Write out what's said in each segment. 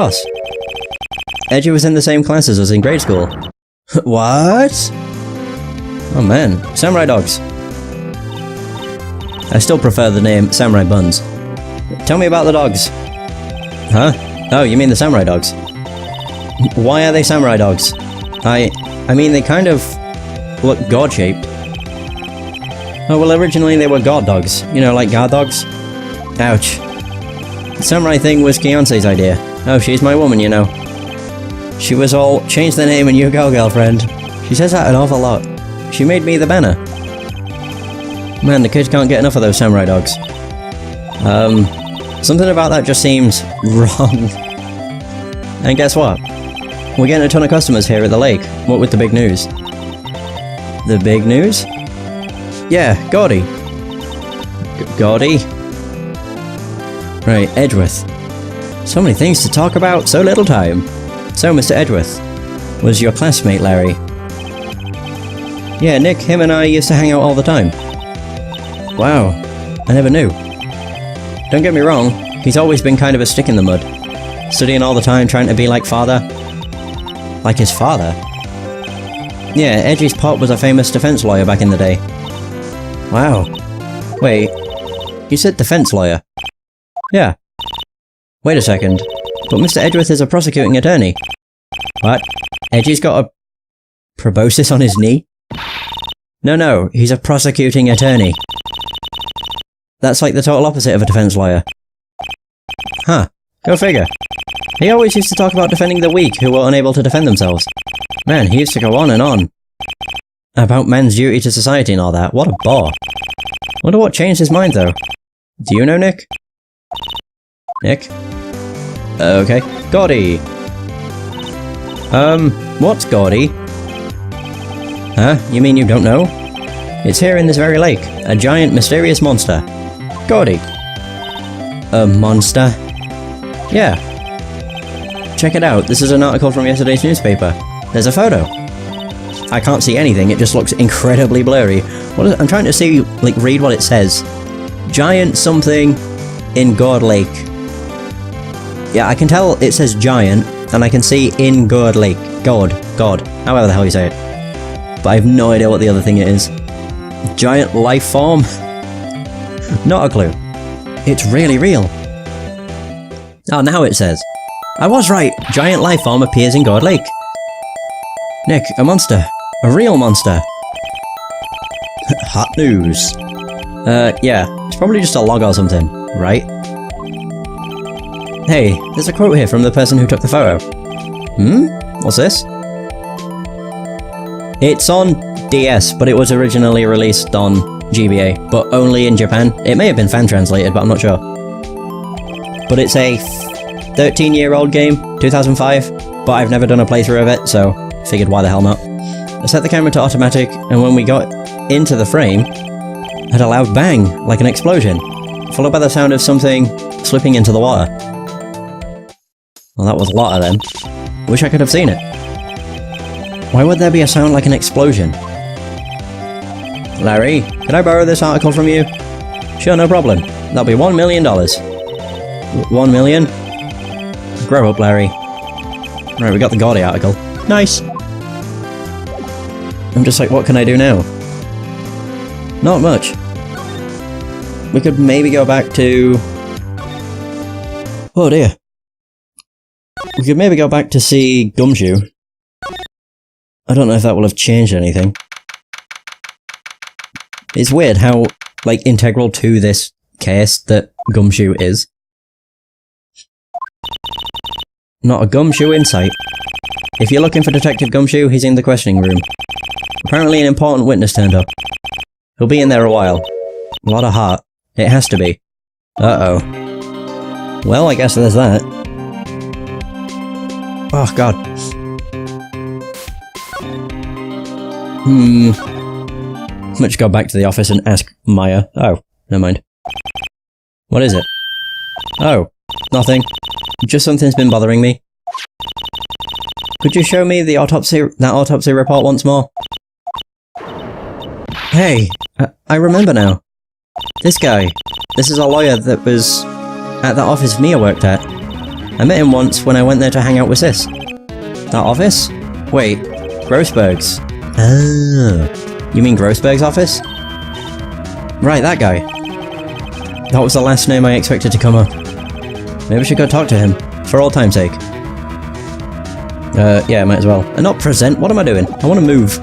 Us. Edgy was in the same class as us in grade school. What? Oh man, samurai dogs. I still prefer the name Samurai Buns. Tell me about the dogs. Huh? Oh, you mean the samurai dogs? Why are they samurai dogs? I mean, they kind of look god-shaped. Oh, well, originally they were guard dogs. You know, like guard dogs? Ouch. The samurai thing was Beyonce's idea. Oh, she's my woman, you know. She was all, change the name and you go, girlfriend. She says that an awful lot. She made me the banner. Man, the kids can't get enough of those samurai dogs. Something about that just seems wrong. And guess what? We're getting a ton of customers here at the lake. What with the big news? The big news? Yeah, Gordy. Gordy? Right, Edgeworth. So many things to talk about, so little time. So, Mr. Edgeworth, was your classmate Larry? Yeah, Nick, him and I used to hang out all the time. Wow, I never knew. Don't get me wrong, he's always been kind of a stick in the mud. Studying all the time, trying to be like father. Like his father? Yeah, Edgy's pop was a famous defense lawyer back in the day. Wow. Wait, you said defense lawyer? Yeah. Wait a second, but Mr. Edgeworth is a prosecuting attorney. What? Edgy's got a proboscis on his knee? No, he's a prosecuting attorney. That's like the total opposite of a defense lawyer. Huh, go figure. He always used to talk about defending the weak who were unable to defend themselves. Man, he used to go on and on. About men's duty to society and all that. What a bore. Wonder what changed his mind though. Do you know Nick? Nick? Okay. Gordy! What's Gordy? Huh? You mean you don't know? It's here in this very lake. A giant, mysterious monster. Gordy. A monster? Yeah. Check it out. This is an article from yesterday's newspaper. There's a photo. I can't see anything. It just looks incredibly blurry. I'm trying to see, like, read what it says. Giant something in God Lake. Yeah, I can tell it says giant, and I can see in God Lake. God, however the hell you say it. But I have no idea what the other thing it is. Giant life form? Not a clue. It's really real. Oh, now it says. I was right! Giant life form appears in God Lake. Nick, a monster. A real monster. Hot news. Yeah, it's probably just a log or something, right? Hey, there's a quote here from the person who took the photo. What's this? It's on DS, but it was originally released on GBA, but only in Japan. It may have been fan-translated, but I'm not sure. But it's a 13-year-old game, 2005, but I've never done a playthrough of it, so figured why the hell not. I set the camera to automatic, and when we got into the frame, I had a loud bang, like an explosion, followed by the sound of something slipping into the water. Well, that was a lot of them. Wish I could have seen it. Why would there be a sound like an explosion? Larry, can I borrow this article from you? Sure, no problem. That'll be $1 million. 1 million? Grow up, Larry. Right, we got the Gordy article. Nice! I'm just like, what can I do now? Not much. We could maybe go back to... Oh dear. We could maybe go back to see Gumshoe. I don't know if that will have changed anything. It's weird how, like, integral to this case that Gumshoe is. Not a Gumshoe in sight. If you're looking for Detective Gumshoe, he's in the questioning room. Apparently an important witness turned up. He'll be in there a while. A lot of heart. It has to be. Uh-oh. Well, I guess there's that. Oh, God. Let's go back to the office and ask Maya. Oh, never mind. What is it? Oh, nothing. Just something's been bothering me. Could you show me the that autopsy report once more? Hey, I remember now. This guy. This is a lawyer that was at the office Mia worked at. I met him once when I went there to hang out with Sis. That office? Wait, Grossberg's. Ah, you mean Grossberg's office? Right, that guy. That was the last name I expected to come up. Maybe we should go talk to him, for old time's sake. Yeah, might as well. And not present, what am I doing? I want to move.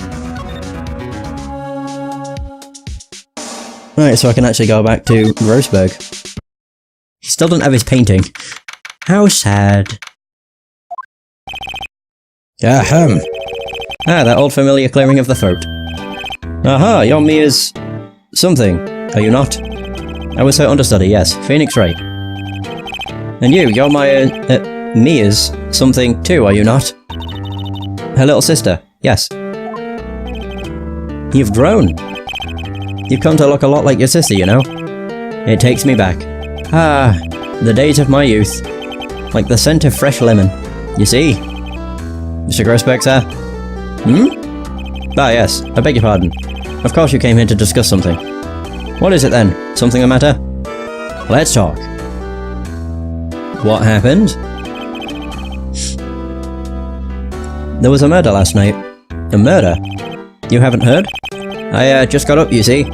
Right, so I can actually go back to Grossberg. He still doesn't have his painting. How sad. Ahem. Ah, that old familiar clearing of the throat. Aha, you're Mia's... something, are you not? I was her understudy, yes. Phoenix Wright. And you're my, Mia's something too, are you not? Her little sister, yes. You've grown. You've come to look a lot like your sister, you know? It takes me back. Ah, the days of my youth. Like the scent of fresh lemon. You see? Mr. Grossberg, sir? Ah, yes. I beg your pardon. Of course you came here to discuss something. What is it then? Something the matter? Let's talk. What happened? There was a murder last night. A murder? You haven't heard? I just got up, you see.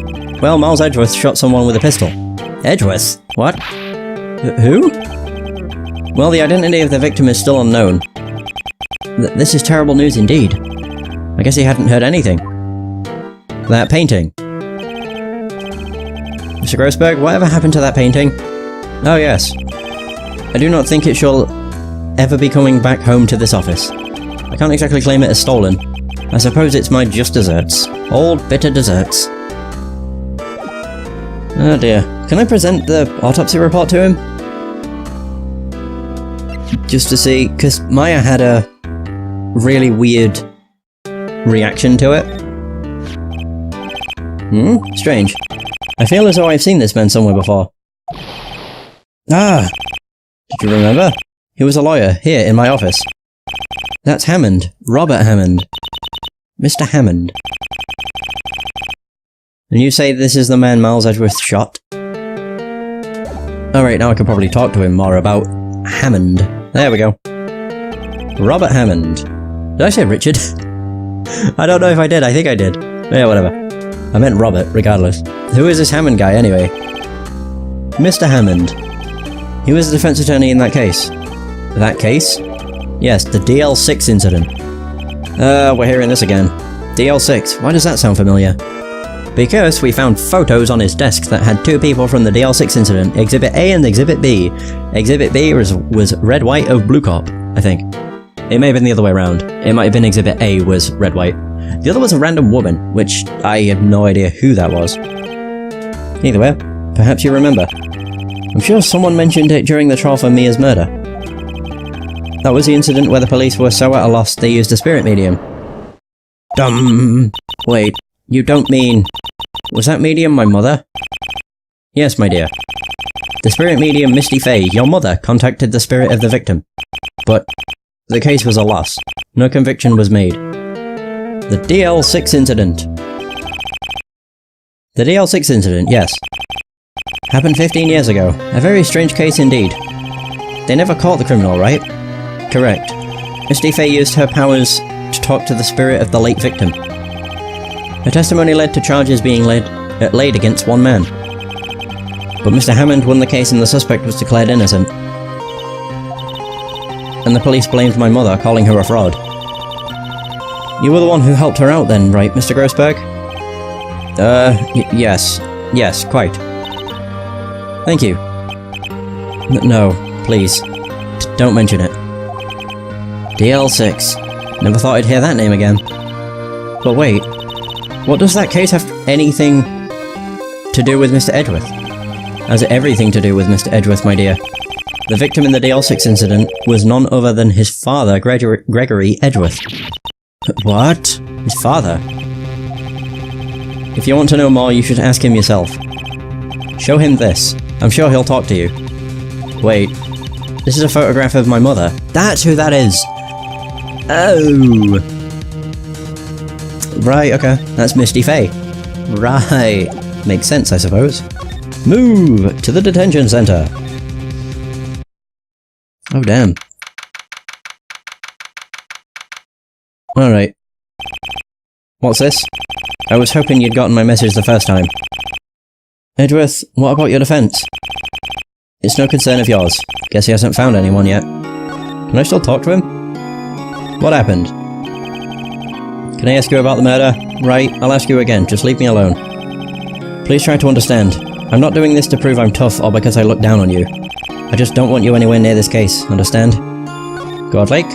Well, Miles Edgeworth shot someone with a pistol. Edgeworth? What? Who? Well, the identity of the victim is still unknown. This is terrible news indeed. I guess he hadn't heard anything. That painting. Mr. Grossberg, whatever happened to that painting? Oh yes. I do not think it shall ever be coming back home to this office. I can't exactly claim it as stolen. I suppose it's my just desserts. Old bitter desserts. Oh dear. Can I present the autopsy report to him? Just to see, because Maya had a really weird reaction to it. Strange. I feel as though I've seen this man somewhere before. Ah! Did you remember? He was a lawyer, here, in my office. That's Hammond. Robert Hammond. Mr. Hammond. And you say this is the man Miles Edgeworth shot? Alright, now I can probably talk to him more about Hammond. There we go. Robert Hammond. Did I say Richard? I don't know if I did, I think I did. Yeah, whatever. I meant Robert, regardless. Who is this Hammond guy, anyway? Mr. Hammond. He was the defense attorney in that case. That case? Yes, the Dl6 Incident. We're hearing this again. Dl6, why does that sound familiar? Because we found photos on his desk that had two people from the Dl6 Incident, Exhibit A and Exhibit B. Exhibit B was red, white of Blue Corp, I think. It may have been the other way around. It might have been Exhibit A was red, white. The other was a random woman, which I have no idea who that was. Either way, perhaps you remember. I'm sure someone mentioned it during the trial for Mia's murder. That was the incident where the police were so at a loss they used a spirit medium. Wait, you don't mean... Was that medium my mother? Yes, my dear. The spirit medium Misty Faye, your mother, contacted the spirit of the victim. But the case was a loss. No conviction was made. The Dl6 Incident. The Dl6 Incident, yes. Happened 15 years ago. A very strange case indeed. They never caught the criminal, right? Correct. Misty Faye used her powers to talk to the spirit of the late victim. Her testimony led to charges being laid against one man. But Mr. Hammond won the case and the suspect was declared innocent. And the police blamed my mother, calling her a fraud. You were the one who helped her out then, right, Mr. Grossberg? Yes. Yes, quite. Thank you. No, please. Don't mention it. Dl6. Never thought I'd hear that name again. But wait, what does that case have anything to do with Mr. Edgeworth? Has everything to do with Mr. Edgeworth, my dear. The victim in the Dl6 incident was none other than his father, Gregory Edgeworth. What? His father? If you want to know more, you should ask him yourself. Show him this. I'm sure he'll talk to you. Wait. This is a photograph of my mother. That's who that is! Oh! Right, okay. That's Misty Faye. Right. Makes sense, I suppose. Move to the detention center. Oh, damn. Alright. What's this? I was hoping you'd gotten my message the first time. Edgeworth, what about your defense? It's no concern of yours. Guess he hasn't found anyone yet. Can I still talk to him? What happened? Can I ask you about the murder? Right, I'll ask you again, just leave me alone. Please try to understand. I'm not doing this to prove I'm tough or because I look down on you. I just don't want you anywhere near this case, understand? God Lake?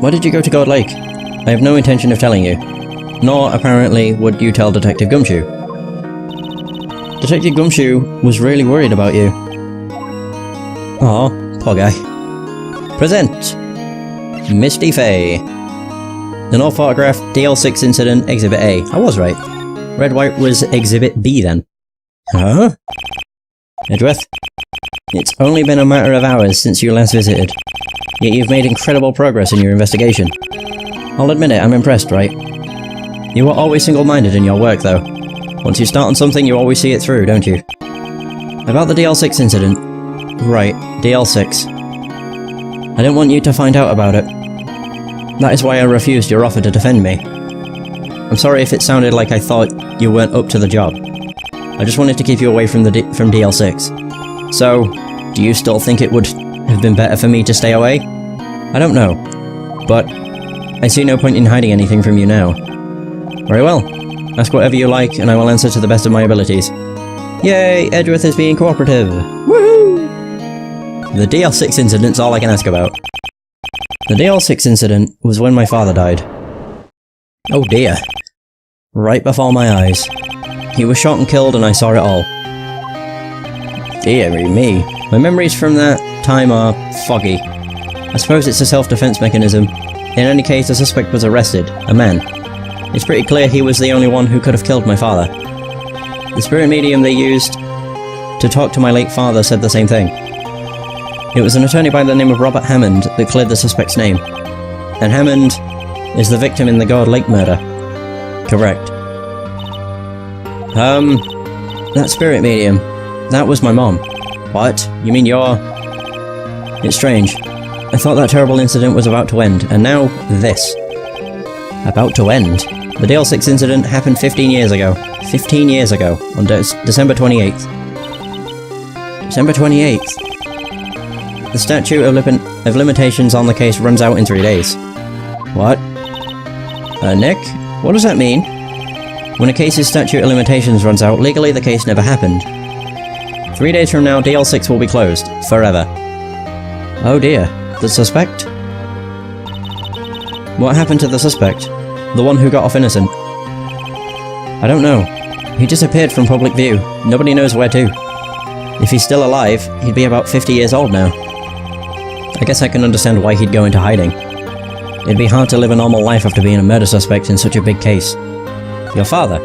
Why did you go to God Lake? I have no intention of telling you. Nor, apparently, would you tell Detective Gumshoe. Detective Gumshoe was really worried about you. Aw, poor guy. Present! Misty Faye. The North Photograph, Dl6 Incident, Exhibit A. I was right. Red White was Exhibit B then. Huh? Edgeworth? It's only been a matter of hours since you last visited. Yet you've made incredible progress in your investigation. I'll admit it, I'm impressed, right? You are always single-minded in your work, though. Once you start on something, you always see it through, don't you? About the Dl6 incident. Right, Dl6. I didn't want you to find out about it. That is why I refused your offer to defend me. I'm sorry if it sounded like I thought you weren't up to the job. I just wanted to keep you away from Dl6. So, do you still think it would have been better for me to stay away? I don't know, but I see no point in hiding anything from you now. Very well. Ask whatever you like, and I will answer to the best of my abilities. Yay! Edgeworth is being cooperative! Woohoo! The Dl6 incident's all I can ask about. The Dl6 incident was when my father died. Oh dear. Right before my eyes. He was shot and killed, and I saw it all. Dear me. My memories from that time are foggy. I suppose it's a self-defense mechanism. In any case, the suspect was arrested. A man. It's pretty clear he was the only one who could have killed my father. The spirit medium they used to talk to my late father said the same thing. It was an attorney by the name of Robert Hammond that cleared the suspect's name. And Hammond is the victim in the God Lake murder. Correct. That spirit medium, that was my mom. What? You mean you're... It's strange. I thought that terrible incident was about to end, and now this. About to end? The Dl6 incident happened 15 years ago. 15 years ago, on December 28th. December 28th? The statute of limitations on the case runs out in 3 days. What? Nick? What does that mean? When a case's statute of limitations runs out, legally the case never happened. 3 days from now, Dl6 will be closed. Forever. Oh dear. The suspect? What happened to the suspect? The one who got off innocent? I don't know. He disappeared from public view. Nobody knows where to. If he's still alive, he'd be about 50 years old now. I guess I can understand why he'd go into hiding. It'd be hard to live a normal life after being a murder suspect in such a big case. Your father?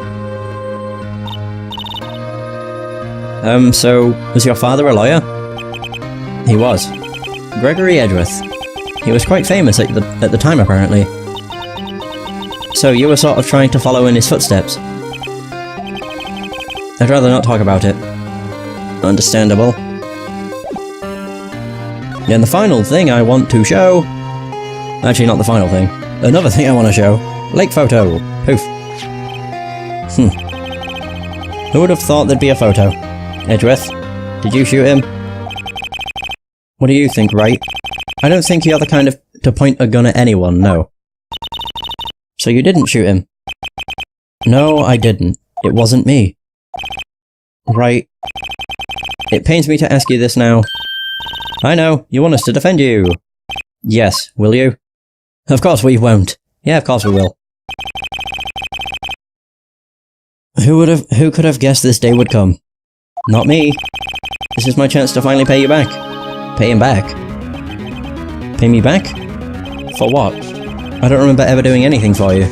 So, was your father a lawyer? He was. Gregory Edgeworth. He was quite famous at the time, apparently. So you were sort of trying to follow in his footsteps? I'd rather not talk about it. Understandable. And the final thing I want to show... Actually, not the final thing. Another thing I want to show. Lake photo. Poof. Who would have thought there'd be a photo? Edgeworth, did you shoot him? What do you think, Wright? I don't think you're the kind of to point a gun at anyone, no. So you didn't shoot him? No, I didn't. It wasn't me. Right. It pains me to ask you this now. I know, you want us to defend you. Yes, will you? Of course we won't. Yeah, of course we will. Who could have guessed this day would come? Not me. This is my chance to finally pay you back. Pay him back? Pay me back? For what? I don't remember ever doing anything for you.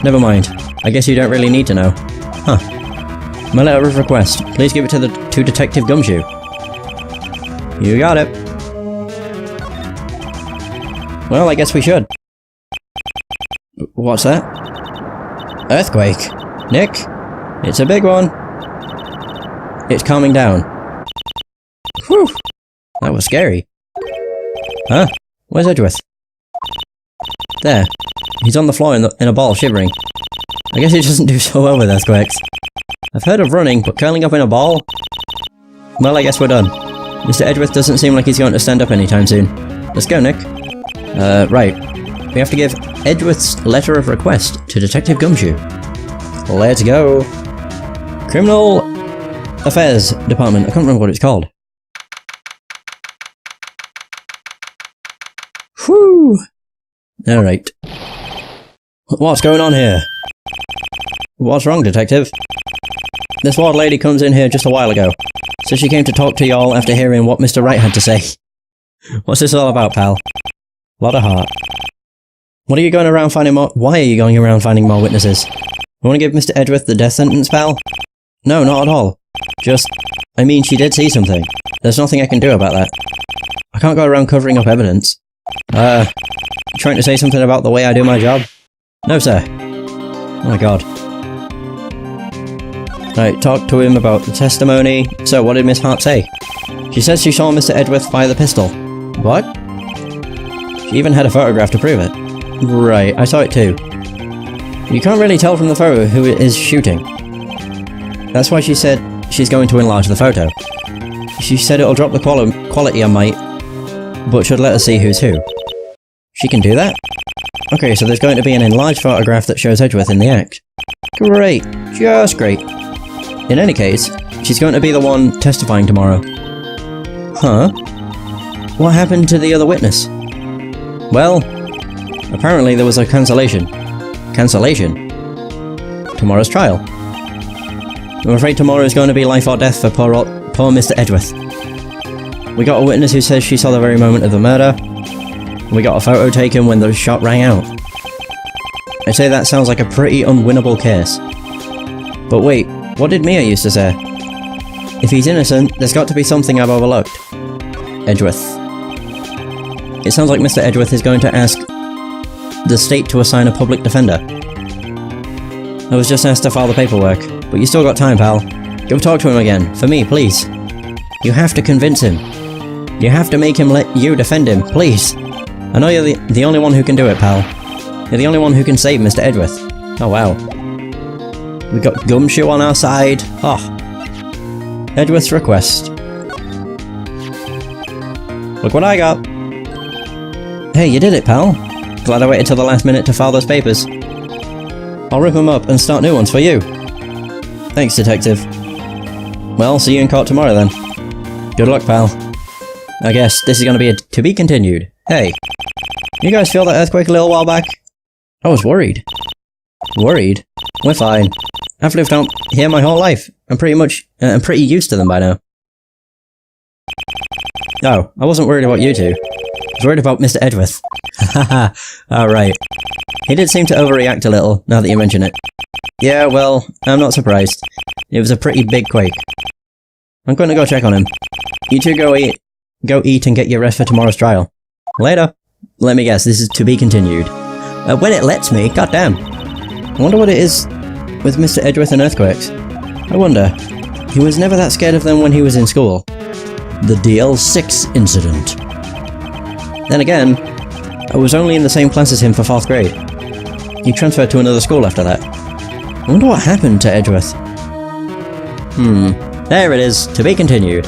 Never mind. I guess you don't really need to know. Huh. My letter of request. Please give it to Detective Gumshoe. You got it. Well, I guess we should. What's that? Earthquake. Nick? It's a big one. It's calming down. Whew. That was scary. Huh? Where's Edgeworth? There. He's on the floor in a ball, shivering. I guess he doesn't do so well with earthquakes. I've heard of running, but curling up in a ball? Well, I guess we're done. Mr. Edgeworth doesn't seem like he's going to stand up anytime soon. Let's go, Nick. Right. We have to give Edgeworth's letter of request to Detective Gumshoe. Let's go. Criminal Affairs Department. I can't remember what it's called. Whew. Alright. What's going on here? What's wrong, Detective? This ward lady comes in here just a while ago. So she came to talk to y'all after hearing what Mr. Wright had to say. What's this all about, pal? Lot of heart. What are you going around finding more— Why are you going around finding more witnesses? You want to give Mr. Edgeworth the death sentence, pal? No, not at all. Just— I mean, she did see something. There's nothing I can do about that. I can't go around covering up evidence. Trying to say something about the way I do my job? No, sir. Oh my god. Right, talk to him about the testimony. So, what did Miss Hart say? She says she saw Mr. Edgeworth fire the pistol. What? She even had a photograph to prove it. Right, I saw it too. You can't really tell from the photo who it is shooting. That's why she said she's going to enlarge the photo. She said it'll drop the quality I might, but should let us see who's who. She can do that? Okay, so there's going to be an enlarged photograph that shows Edgeworth in the act. Great. Just great. In any case, she's going to be the one testifying tomorrow. Huh? What happened to the other witness? Well, apparently there was a cancellation. Cancellation? Tomorrow's trial. I'm afraid tomorrow is going to be life or death for poor Mr. Edgeworth. We got a witness who says she saw the very moment of the murder. We got a photo taken when the shot rang out. I'd say that sounds like a pretty unwinnable case. But wait, what did Mia used to say? If he's innocent, there's got to be something I've overlooked. Edgeworth. It sounds like Mr. Edgeworth is going to ask the state to assign a public defender. I was just asked to file the paperwork, but you still got time, pal. Go talk to him again, for me, please. You have to convince him. You have to make him let you defend him, please. I know you're the only one who can do it, pal. You're the only one who can save Mr. Edgeworth. Oh wow. We got Gumshoe on our side. Oh. Edgeworth's request. Look what I got. Hey, you did it, pal. Glad I waited till the last minute to file those papers. I'll rip them up and start new ones for you. Thanks, Detective. Well, see you in court tomorrow then. Good luck, pal. I guess this is going to be a to be continued. Hey, you guys feel that earthquake a little while back? I was worried. Worried? We're fine. I've lived out here my whole life. I'm pretty used to them by now. No, I wasn't worried about you two. I was worried about Mr. Edgeworth. Haha, alright. He did seem to overreact a little, now that you mention it. Yeah, well, I'm not surprised. It was a pretty big quake. I'm going to go check on him. You two go eat and get your rest for tomorrow's trial. Later. Let me guess, this is to be continued. When it lets me, goddamn. I wonder what it is with Mr. Edgeworth and earthquakes. I wonder. He was never that scared of them when he was in school. The Dl6 Incident. Then again, I was only in the same class as him for 4th grade. He transferred to another school after that. I wonder what happened to Edgeworth. There it is, to be continued.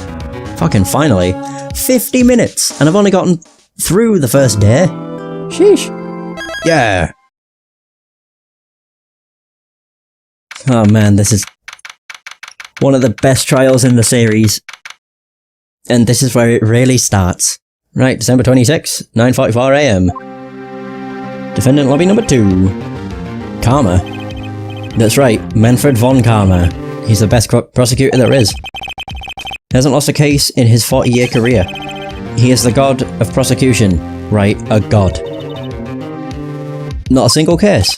Fucking finally. 50 minutes, and I've only gotten through the first day. Sheesh. Yeah. Oh man, this is one of the best trials in the series. And this is where it really starts. Right, December 26, 9:44 AM. Defendant lobby number 2. Karma. That's right, Manfred von Karma. He's the best prosecutor there is. He hasn't lost a case in his 40-year career. He is the god of prosecution. Right, a god. Not a single case.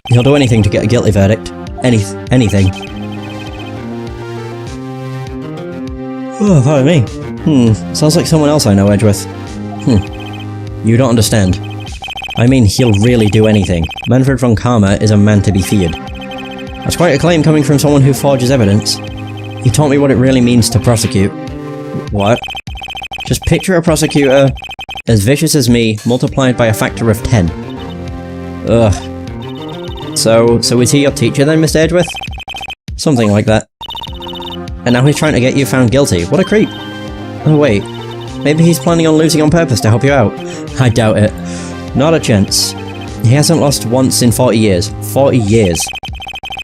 He'll do anything to get a guilty verdict. Anything. Oh, pardon me. Sounds like someone else I know, Edgeworth. You don't understand. I mean, he'll really do anything. Manfred von Karma is a man to be feared. That's quite a claim coming from someone who forges evidence. He taught me what it really means to prosecute. What? Just picture a prosecutor as vicious as me, multiplied by a factor of 10. Ugh. So is he your teacher then, Mr. Edgeworth? Something like that. And now he's trying to get you found guilty. What a creep. Oh wait, maybe he's planning on losing on purpose to help you out. I doubt it. Not a chance. He hasn't lost once in 40 years. 40 years.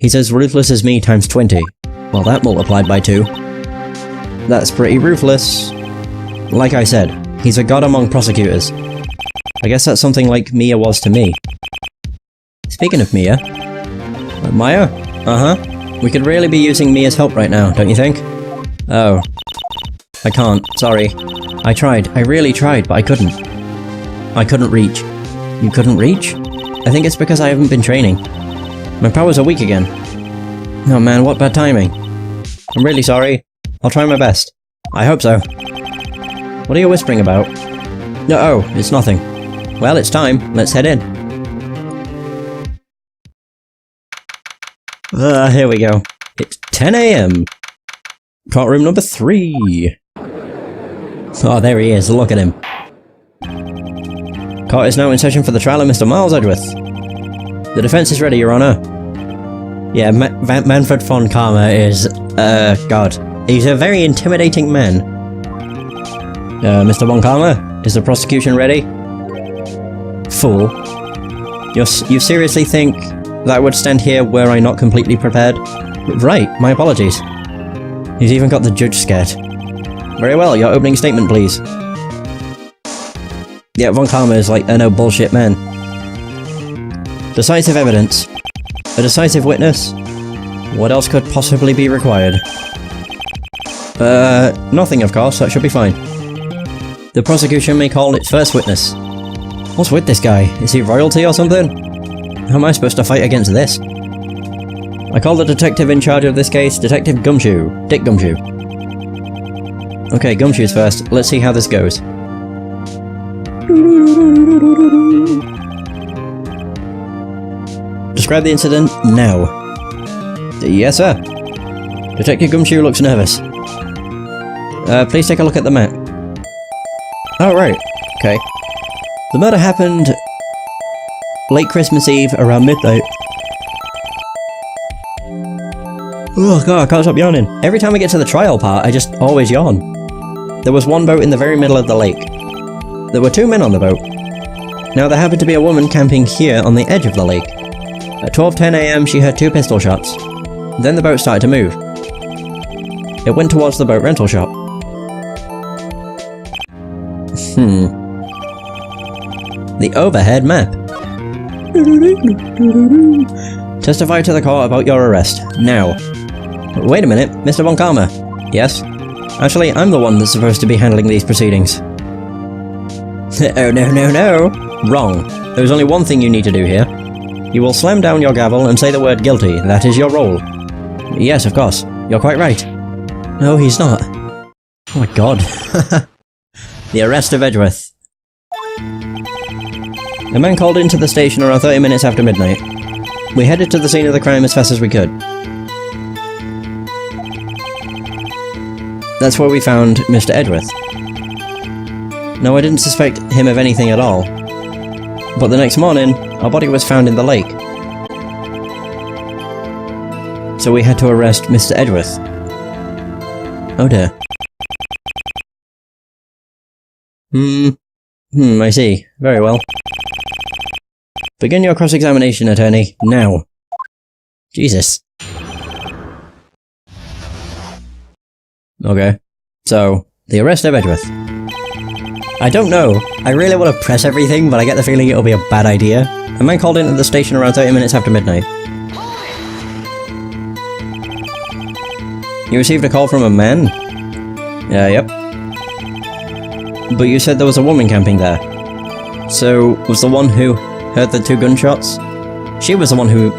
He's as ruthless as me times 20. Well, that multiplied by 2. That's pretty ruthless. Like I said, he's a god among prosecutors. I guess that's something like Mia was to me. Speaking of Mia... Maya? Uh-huh. We could really be using Mia's help right now, don't you think? Oh. I can't, sorry. I tried, I really tried, but I couldn't. I couldn't reach. You couldn't reach? I think it's because I haven't been training. My powers are weak again. Oh man, what bad timing. I'm really sorry. I'll try my best. I hope so. What are you whispering about? No, oh, it's nothing. Well, it's time. Let's head in. Here we go. It's 10 AM. Courtroom number 3. Oh, there he is. Look at him. Court is now in session for the trial of Mr. Miles Edgeworth. The defense is ready, Your Honor. Yeah, Manfred von Karma is, God. He's a very intimidating man. Mr. von Karma, is the prosecution ready? Fool. You seriously think that I would stand here were I not completely prepared? Right, my apologies. He's even got the judge scared. Very well, your opening statement, please. Yeah, von Karma is like a no bullshit man. Decisive evidence. A decisive witness? What else could possibly be required? Nothing of course, that should be fine. The prosecution may call its first witness. What's with this guy? Is he royalty or something? How am I supposed to fight against this? I call the detective in charge of this case, Detective Gumshoe. Dick Gumshoe. Okay, Gumshoe's first. Let's see how this goes. Describe the incident now. Yes, sir. Detective Gumshoe looks nervous. Please take a look at the map. Oh, right. Okay. The murder happened late Christmas Eve around midnight. Oh god, I can't stop yawning. Every time I get to the trial part, I just always yawn. There was one boat in the very middle of the lake. There were 2 men on the boat. Now there happened to be a woman camping here on the edge of the lake. At 12:10 AM she heard 2 pistol shots. Then the boat started to move. It went towards the boat rental shop. The overhead map. Testify to the court about your arrest. Now. Wait a minute, Mr. von Karma. Yes? Actually, I'm the one that's supposed to be handling these proceedings. Oh no. Wrong. There's only one thing you need to do here. You will slam down your gavel and say the word guilty. That is your role. Yes, of course. You're quite right. No, he's not. Oh my god. The Arrest of Edgeworth. A man called into the station around 30 minutes after midnight. We headed to the scene of the crime as fast as we could. That's where we found Mr. Edgeworth. No, I didn't suspect him of anything at all. But the next morning, our body was found in the lake. So we had to arrest Mr. Edgeworth. Oh dear. I see. Very well. Begin your cross-examination, attorney, now. Jesus. Okay. So, the Arrest of Edgeworth. I don't know. I really want to press everything, but I get the feeling it'll be a bad idea. A man called in at the station around 30 minutes after midnight. You received a call from a man? Yep. But you said there was a woman camping there. So, was the one who heard the 2 gunshots? She was the one who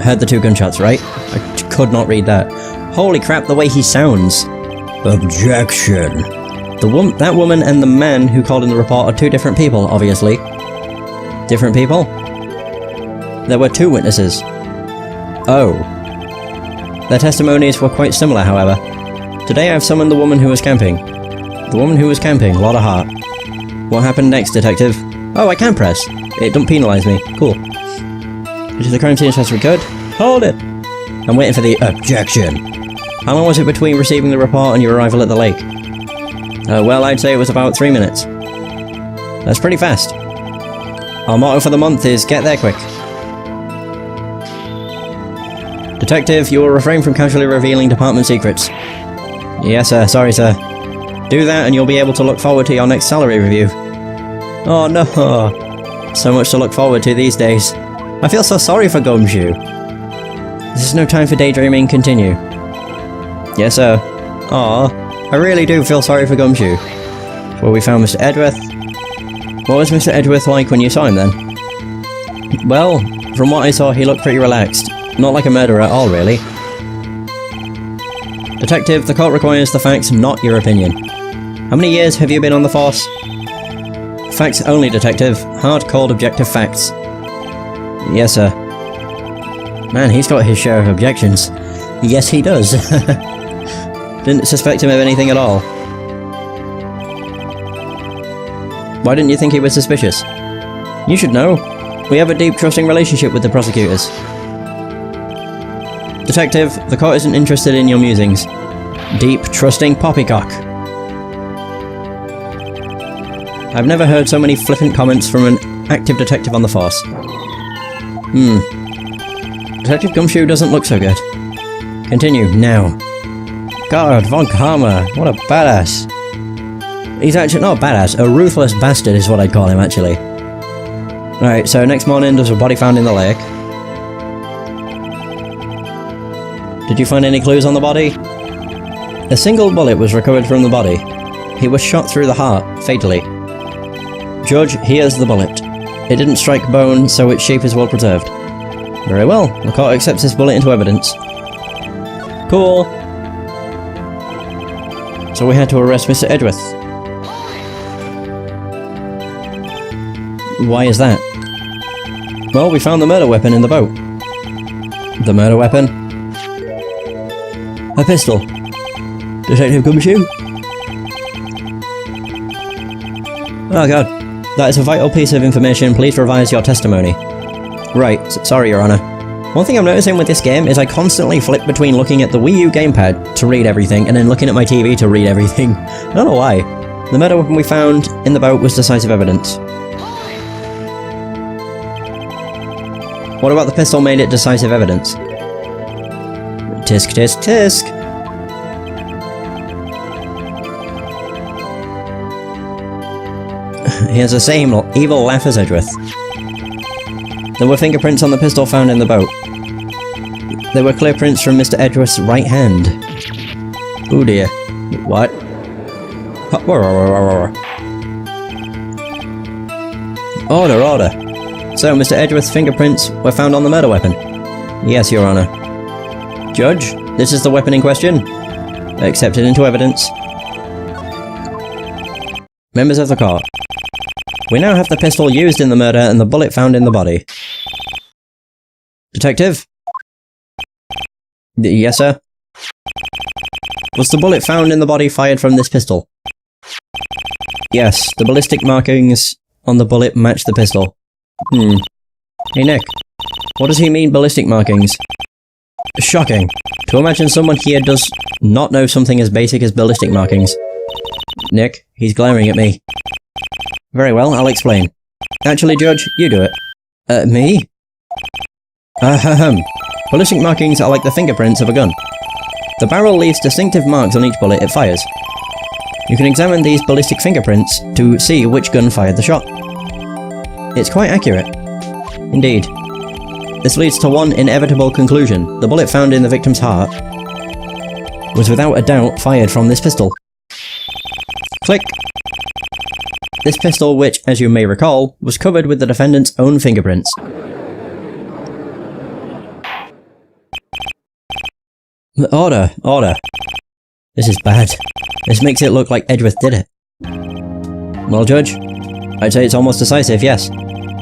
heard the 2 gunshots, right? I could not read that. Holy crap, the way he sounds. Objection. That woman and the man who called in the report are 2 different people, obviously. Different people? There were 2 witnesses. Oh. Their testimonies were quite similar, however. Today I've summoned the woman who was camping. The woman who was camping, lot of heart. What happened next, detective? Oh, I can press. It don't penalise me. Cool. Is the crime scene supposed to be good? Hold it! I'm waiting for the objection. How long was it between receiving the report and your arrival at the lake? Well, I'd say it was about 3 minutes. That's pretty fast. Our motto for the month is get there quick. Detective, you will refrain from casually revealing department secrets. Yes, sir. Sorry, sir. Do that and you'll be able to look forward to your next salary review. Oh no. So much to look forward to these days. I feel so sorry for Gumshoe. This is no time for daydreaming. Continue. Yes, sir. Aw, I really do feel sorry for Gumshoe. Well, we found Mr. Edgeworth. What was Mr. Edgeworth like when you saw him then? Well, from what I saw, he looked pretty relaxed. Not like a murderer at all, really. Detective, the court requires the facts, not your opinion. How many years have you been on the force? Facts only, detective. Hard, cold, objective facts. Yes, sir. Man, he's got his share of objections. Yes, he does. Didn't suspect him of anything at all. Why didn't you think he was suspicious? You should know. We have a deep, trusting relationship with the prosecutors. Detective, the court isn't interested in your musings. Deep, trusting poppycock. I've never heard so many flippant comments from an active detective on the force. Detective Gumshoe doesn't look so good. Continue, now. God, Von Karma, what a badass. He's actually not a badass, a ruthless bastard is what I'd call him, actually. Alright, so next morning there was a body found in the lake. Did you find any clues on the body? A single bullet was recovered from the body. He was shot through the heart, fatally. Judge, here's the bullet. It didn't strike bone, so its shape is well preserved. Very well, the court accepts this bullet into evidence. Cool. So we had to arrest Mr. Edgeworth. Why is that? Well, we found the murder weapon in the boat. The murder weapon? A pistol. Detective Gumshoe? Oh god. That is a vital piece of information. Please revise your testimony. Right. Sorry, Your Honor. One thing I'm noticing with this game is I constantly flip between looking at the Wii U gamepad to read everything and then looking at my TV to read everything. I don't know why. The murder weapon we found in the boat was decisive evidence. What about the pistol made it decisive evidence? Tisk, tisk, tisk! He has the same evil laugh as Edgeworth. There were fingerprints on the pistol found in the boat. There were clear prints from Mr. Edgeworth's right hand. Oh dear. What? Order, order. So, Mr. Edgeworth's fingerprints were found on the murder weapon? Yes, Your Honor. Judge, this is the weapon in question. Accepted into evidence. Members of the court. We now have the pistol used in the murder and the bullet found in the body. Detective? Yes, sir? Was the bullet found in the body fired from this pistol? Yes, the ballistic markings on the bullet match the pistol. Hey Nick, what does he mean ballistic markings? Shocking. To imagine someone here does not know something as basic as ballistic markings. Nick, he's glaring at me. Very well, I'll explain. Actually, Judge, you do it. Me? Ahem. Ballistic markings are like the fingerprints of a gun. The barrel leaves distinctive marks on each bullet it fires. You can examine these ballistic fingerprints to see which gun fired the shot. It's quite accurate. Indeed. This leads to one inevitable conclusion. The bullet found in the victim's heart was without a doubt fired from this pistol. Click! This pistol, which, as you may recall, was covered with the defendant's own fingerprints. Order, order. This is bad. This makes it look like Edgeworth did it. Well, Judge, I'd say it's almost decisive, yes.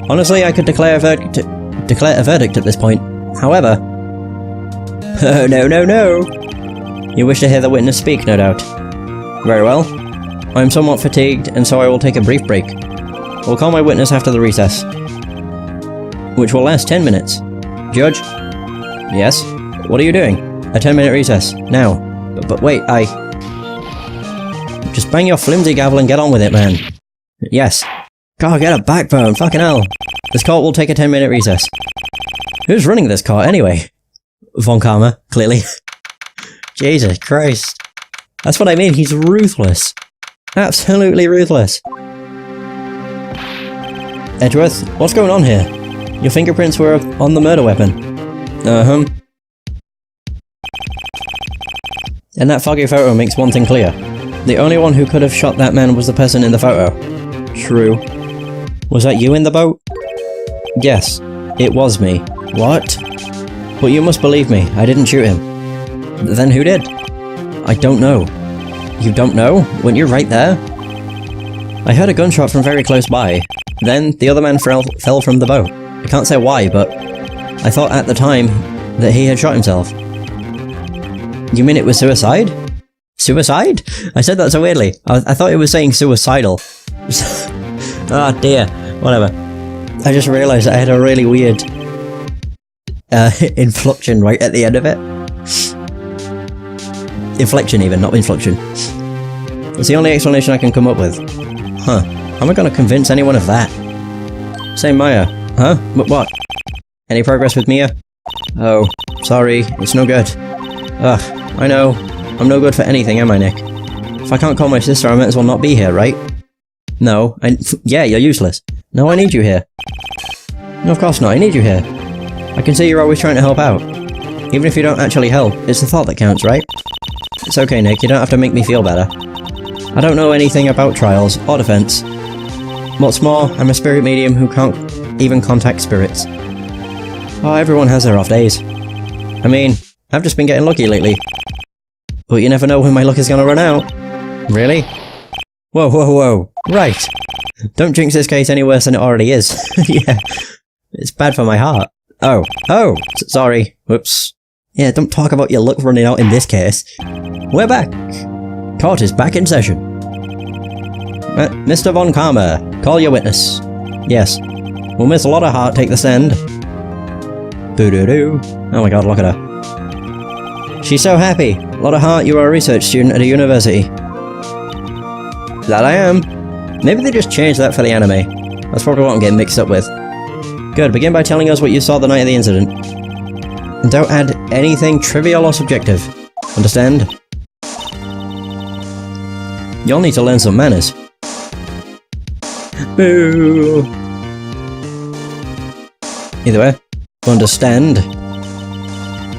Honestly, I could declare a verdict at this point. However... Oh, no, no, no! You wish to hear the witness speak, no doubt. Very well. I am somewhat fatigued, and so I will take a brief break. We'll call my witness after the recess, which will last 10 minutes. Judge? Yes? What are you doing? A 10-minute recess. Now. But wait, Just bang your flimsy gavel and get on with it, man. Yes. God, get a backbone, fucking hell. This court will take a 10-minute recess. Who's running this court, anyway? Von Karma, clearly. Jesus Christ. That's what I mean, he's ruthless. Absolutely ruthless. Edgeworth, what's going on here? Your fingerprints were on the murder weapon. Uh-huh. And that foggy photo makes one thing clear. The only one who could have shot that man was the person in the photo. True. Was that you in the boat? Yes, it was me. What? But you must believe me, I didn't shoot him. Then who did? I don't know. You don't know? When you're right there? I heard a gunshot from very close by. Then, the other man fell from the boat. I can't say why, but I thought at the time that he had shot himself. You mean it was suicide? Suicide? I said that so weirdly. I thought it was saying suicidal. Ah, dear. Whatever. I just realised I had a really weird inflection right at the end of it. Inflection even, not inflection. It's the only explanation I can come up with. Huh. How am I gonna convince anyone of that? Say Maya. Huh? What? Any progress with Mia? Oh, sorry. It's no good. Ugh, I know. I'm no good for anything, am I, Nick? If I can't call my sister, I might as well not be here, right? No, yeah, you're useless. No, I need you here. No, of course not, I need you here. I can see you're always trying to help out. Even if you don't actually help, it's the thought that counts, right? It's okay, Nick, you don't have to make me feel better. I don't know anything about trials, or defense. What's more, I'm a spirit medium who can't even contact spirits. Oh, everyone has their off days. I mean, I've just been getting lucky lately. But you never know when my luck is gonna run out. Really? Whoa, whoa, whoa. Right. Don't jinx this case any worse than it already is. Yeah. It's bad for my heart. Oh. Oh! Sorry. Whoops. Yeah, don't talk about your luck running out in this case. We're back! Court is back in session. Mr. Von Karma, call your witness. Yes. Will Miss Lotta Hart take the stand? Boo-doo-doo. Oh my god, look at her. She's so happy. Lotta Hart, you are a research student at a university. That I am. Maybe they just changed that for the anime. That's probably what I'm getting mixed up with. Good, begin by telling us what you saw the night of the incident. And don't add anything trivial or subjective. Understand? You'll need to learn some manners. Boo! Either way, understand?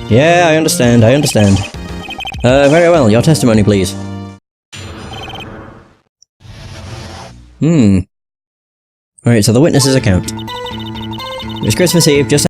Yeah, I understand, I understand. Very well, your testimony, please. Alright, so the witness's account. It was Christmas Eve, just